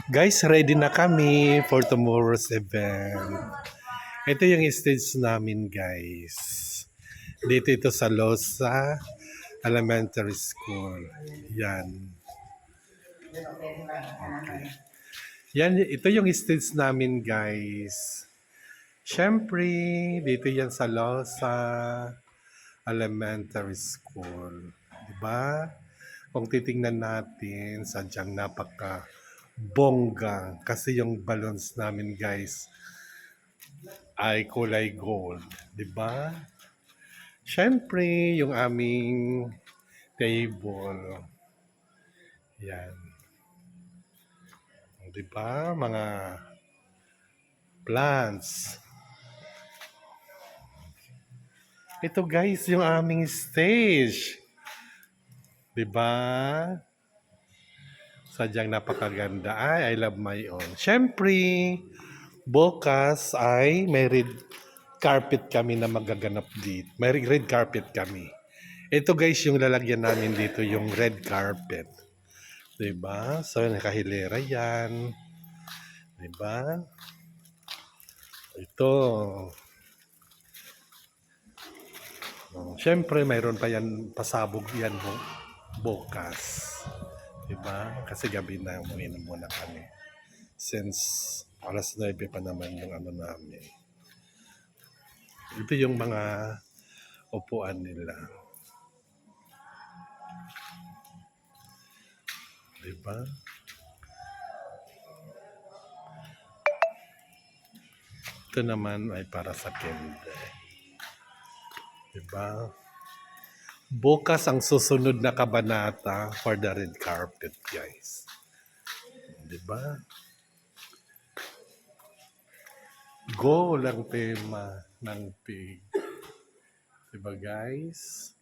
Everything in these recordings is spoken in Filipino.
Guys, ready na kami for tomorrow's event. Ito yung stage namin, guys. Dito ito sa Losa Elementary School. Yan. Okay. Yan, ito yung stage namin, guys. Siyempre, dito yan sa Losa Elementary School. Diba? Kung titingnan natin, sadyang napaka bongga kasi yung balloons namin, guys, ay kulay gold, 'di ba? Siyempre, yung aming table. Yan, 'di ba? Mga plants. Ito, guys, yung aming stage. 'Di ba? Sadyang napakaganda. Ay, I love my own. Siyempre, bukas ay may red carpet kami na magaganap dito. May red carpet kami. Ito, guys, yung lalagyan namin dito, yung red carpet. 'Di ba? So nakahilera 'yan. 'Di ba? Ito. Oh, syempre mayroon pa 'yan pasabog 'yan bukas. 'Di ba? Kasi gabi na umuwi na muna kami. Since alas 9 pa naman yung ano namin. Ito yung mga upuan nila. 'Di ba? Ito naman ay para sa kinder. 'Di ba? Bukas ang susunod na kabanata for the red carpet, guys. 'Di ba? Go lang tema ng pig. 'Di ba, guys?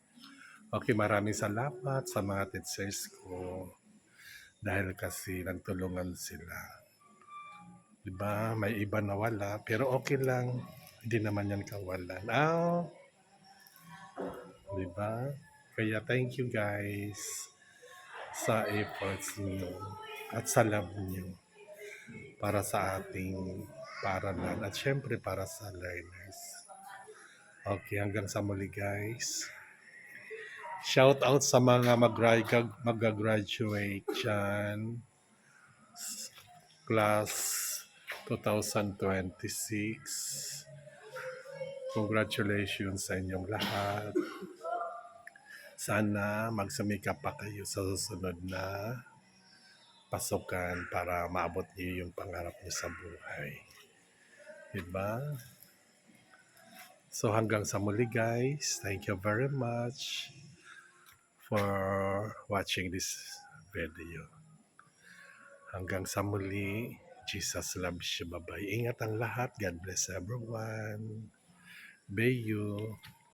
Okay, maraming salamat sa mga teachers ko dahil kasi nagtulungan sila. 'Di ba? May iba na wala, pero okay lang. Hindi naman yan kawalan. 'Di ba? Kaya thank you, guys, sa efforts niyo at sa love niyo para sa ating paralan at syempre para sa learners. Okay, hanggang sa muli, guys. Shout out sa mga mag-graduate dyan. Class 2026. Congratulations sa inyong lahat. Sana magsumikap pa kayo sa susunod na pasukan para maabot niyo yung pangarap niyo sa buhay. Diba? So hanggang sa muli, guys. Thank you very much for watching this video. Hanggang sa muli. Jesus loves you. Bye-bye. Ingat ang lahat. God bless everyone. Bayu.